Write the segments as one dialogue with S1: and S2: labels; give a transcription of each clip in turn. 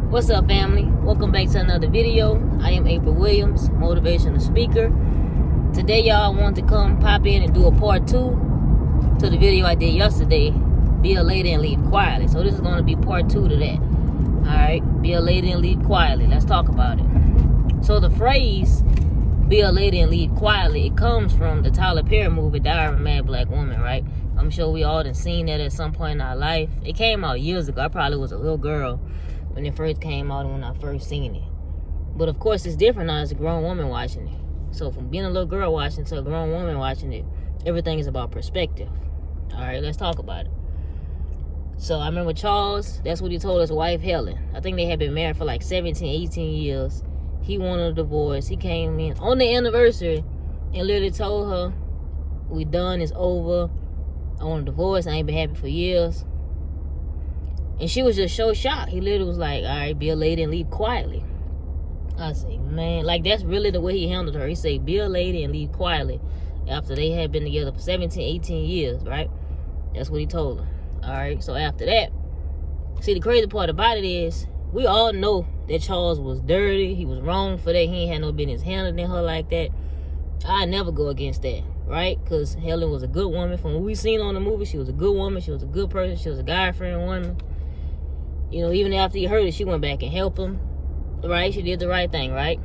S1: What's up, family? Welcome back to another video. I am April Williams, motivational speaker. Today, y'all, I want to come pop in and do a part 2 to the video I did yesterday. Be a lady and leave quietly. So this is going to be part 2 to that. Alright, be a lady and leave quietly. Let's talk about it. So the phrase, be a lady and leave quietly, it comes from the Tyler Perry movie, Diary of a Mad Black Woman, right? I'm sure we all done seen that at some point in our life. It came out years ago. I probably was a little girl when it first came out and when I first seen it. But of course, it's different now as a grown woman watching it. So from being a little girl watching to a grown woman watching it, everything is about perspective. All right, let's talk about it. So I remember Charles, that's what he told his wife, Helen. I think they had been married for like 17, 18 years. He wanted a divorce. He came in on the anniversary and literally told her, we done, it's over. I want a divorce. I ain't been happy for years. And she was just so shocked. He literally was like, all right, be a lady and leave quietly. I say, man, like that's really the way he handled her. He said, be a lady and leave quietly after they had been together for 17, 18 years, right? That's what he told her. All right, so after that, see, the crazy part about it is we all know that Charles was dirty. He was wrong for that. He ain't had no business handling her like that. I never go against that, right? Because Helen was a good woman. From what we seen on the movie, she was a good woman. She was a good person. She was a guy-friend woman. You know, even after he heard it, she went back and helped him, right? She did the right thing, right?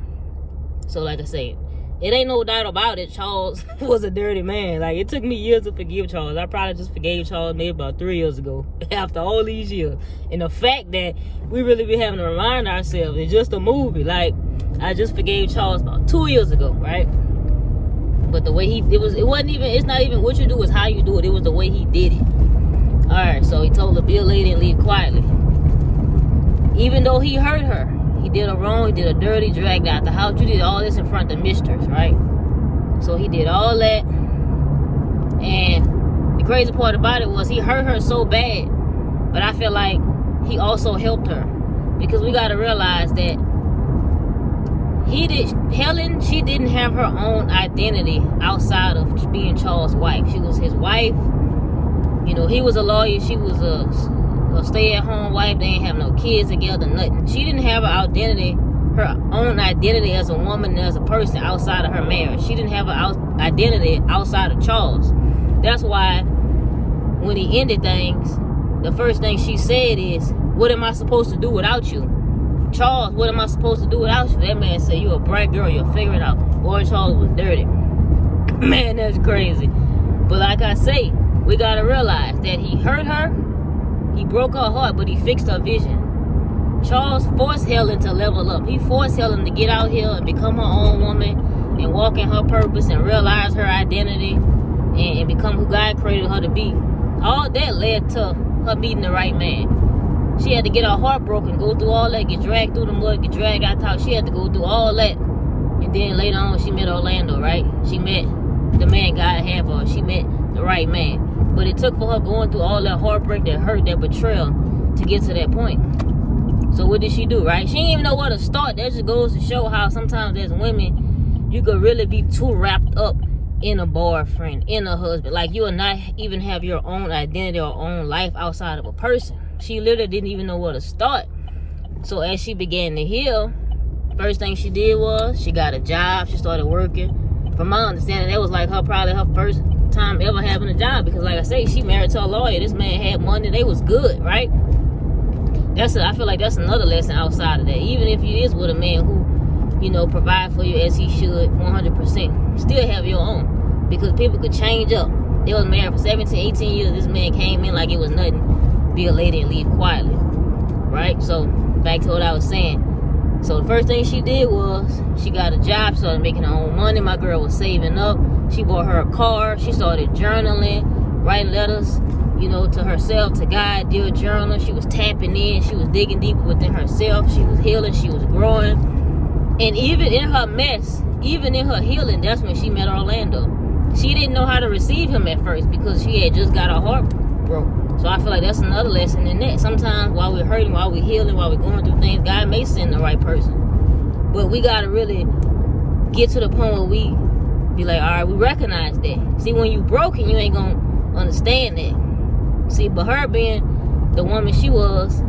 S1: So, like I say, it ain't no doubt about it. Charles was a dirty man. Like, it took me years to forgive Charles. I probably just forgave Charles maybe about 3 years ago, after all these years. And the fact that we really be having to remind ourselves, it's just a movie. Like, I just forgave Charles about 2 years ago, right? But the way it's not even what you do, it's how you do it. It was the way he did it. All right, so he told her, be a lady and leave quietly. Even though he hurt her, he did her wrong, he did her dirty, dragged out the house. You did all this in front of mistress, right? So he did all that. And the crazy part about it was he hurt her so bad, but I feel like he also helped her. Because we got to realize that Helen, she didn't have her own identity outside of being Charles' wife. She was his wife. You know, he was a lawyer, she was a stay-at-home wife. They ain't have no kids together, nothing. She didn't have her own identity as a woman and as a person outside of her marriage. She didn't have an identity outside of Charles. That's why when he ended things, the first thing she said is, what am I supposed to do without you? Charles, what am I supposed to do without you? That man said, you a bright girl, you'll figure it out. Boy, Charles was dirty. Man, that's crazy. But like I say, we got to realize that he hurt her. He broke her heart, but he fixed her vision. Charles forced Helen to level up. He forced Helen to get out here and become her own woman and walk in her purpose and realize her identity and become who God created her to be. All that led to her meeting the right man. She had to get her heart broken, go through all that, get dragged through the mud, get dragged out the house. She had to go through all that. And then later on, she met Orlando, right? She met the man God had for her. She met the right man. But it took for her going through all that heartbreak, that hurt, that betrayal to get to that point. So what did she do, right? She didn't even know where to start. That just goes to show how sometimes as women, you could really be too wrapped up in a boyfriend, in a husband. Like you will not even have your own identity or own life outside of a person. She literally didn't even know where to start. So as she began to heal, first thing she did was she got a job. She started working. From my understanding, that was like probably her first time ever having a job, because like I say, she married to a lawyer. This man had money. They was good, right? I feel like that's another lesson outside of that. Even if you is with a man who, you know, provide for you as he should 100%, still have your own, because people could change up. They was married for 17, 18 years. This man came in like it was nothing. Be a lady and leave quietly, right? So back to what I was saying. So the first thing she did was she got a job, started making her own money. My girl was saving up. She bought her a car. She started journaling, writing letters, you know, to herself, to God, dear journal. She was tapping in. She was digging deeper within herself. She was healing. She was growing. And even in her mess, even in her healing, that's when she met Orlando. She didn't know how to receive him at first because she had just got her heart broke. So I feel like that's another lesson in that. Sometimes while we're hurting, while we're healing, while we're going through things, God may send the right person. But we got to really get to the point where we be like, all right, we recognize that. See, when you broken, you ain't going to understand that. See, but her being the woman she was,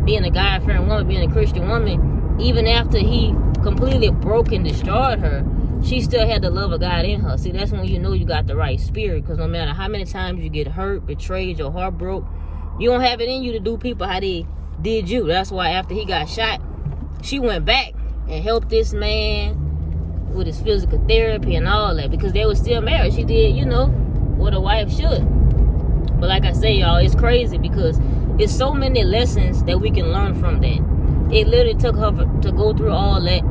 S1: being a God-fearing woman, being a Christian woman, even after he completely broke and destroyed her, she still had the love of God in her. See, that's when you know you got the right spirit. Because no matter how many times you get hurt, betrayed, your heart broke, you don't have it in you to do people how they did you. That's why after he got shot, she went back and helped this man with his physical therapy and all that, because they were still married. She did, you know, what a wife should. But like I say, y'all, it's crazy because it's so many lessons that we can learn from that. It literally took her to go through all that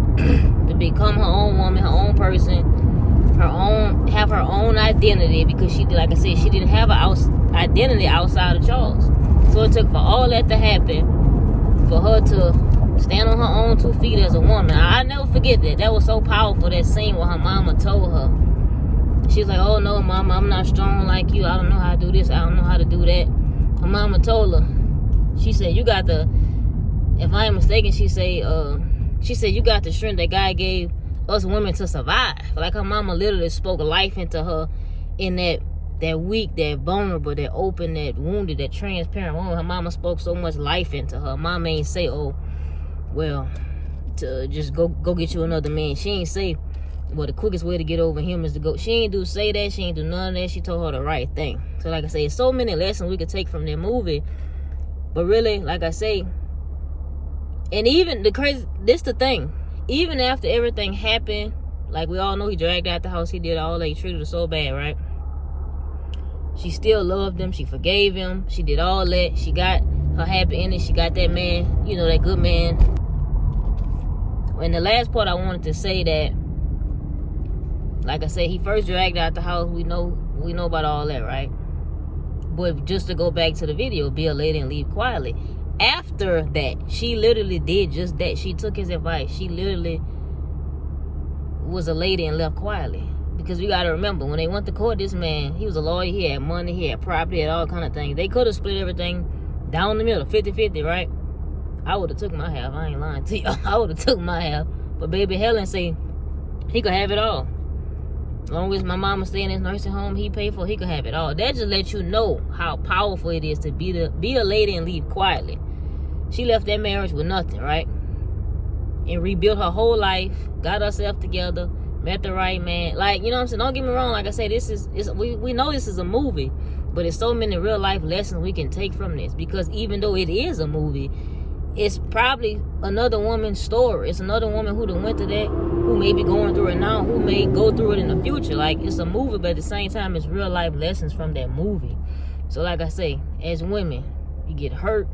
S1: to become her own woman, her own person, have her own identity, because she, like I said, she didn't have an identity outside of Charles. So it took for all that to happen for her to stand on her own 2 feet as a woman. I never forget that. That was so powerful, that scene where her mama told her. She's like, oh no, mama, I'm not strong like you. I don't know how to do this. I don't know how to do that. Her mama told her. She said, you got the, if I am mistaken, she said, you got the strength that God gave us women to survive. Like her mama literally spoke life into her in that weak, that vulnerable, that open, that wounded, that transparent woman. Her mama spoke so much life into her. Mama ain't say, oh, well, to just go get you another man. She ain't say, well, the quickest way to get over him is to go. She ain't say that. She ain't do none of that. She told her the right thing. So like I say, so many lessons we could take from that movie. But really, like I say, and even this the thing, even after everything happened, like we all know, he dragged out the house, he did all that, he treated her so bad, right? She still loved him, she forgave him, she did all that, she got her happy ending, she got that man, you know, that good man. And the last part I wanted to say that, like I said, he first dragged out the house, we know about all that, right? But just to go back to the video, be a lady and leave quietly. After that, she literally did just that. She took his advice. She literally was a lady and left quietly. Because we got to remember, when they went to court, this man, he was a lawyer. He had money. He had property. He had all kind of things. They could have split everything down the middle, 50-50, right? I would have took my half. I ain't lying to you. I would have took my half. But baby Helen say he could have it all. As long as my mama stay in his nursing home, he paid for, he could have it all. That just lets you know how powerful it is to be a lady and leave quietly. She left that marriage with nothing, right? And rebuilt her whole life, got herself together, met the right man. Like, you know what I'm saying? Don't get me wrong. Like I said, we know this is a movie, but there's so many real life lessons we can take from this. Because even though it is a movie, it's probably another woman's story. It's another woman who done went to that, who may be going through it now, who may go through it in the future. Like, it's a movie, but at the same time, it's real life lessons from that movie. So like I say, as women, you get hurt,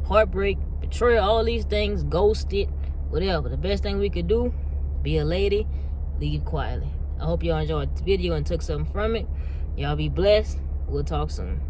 S1: heartbreak, betrayal, all these things, ghosted, whatever. The best thing we could do, be a lady, leave quietly. I hope y'all enjoyed this video and took something from it. Y'all be blessed. We'll talk soon.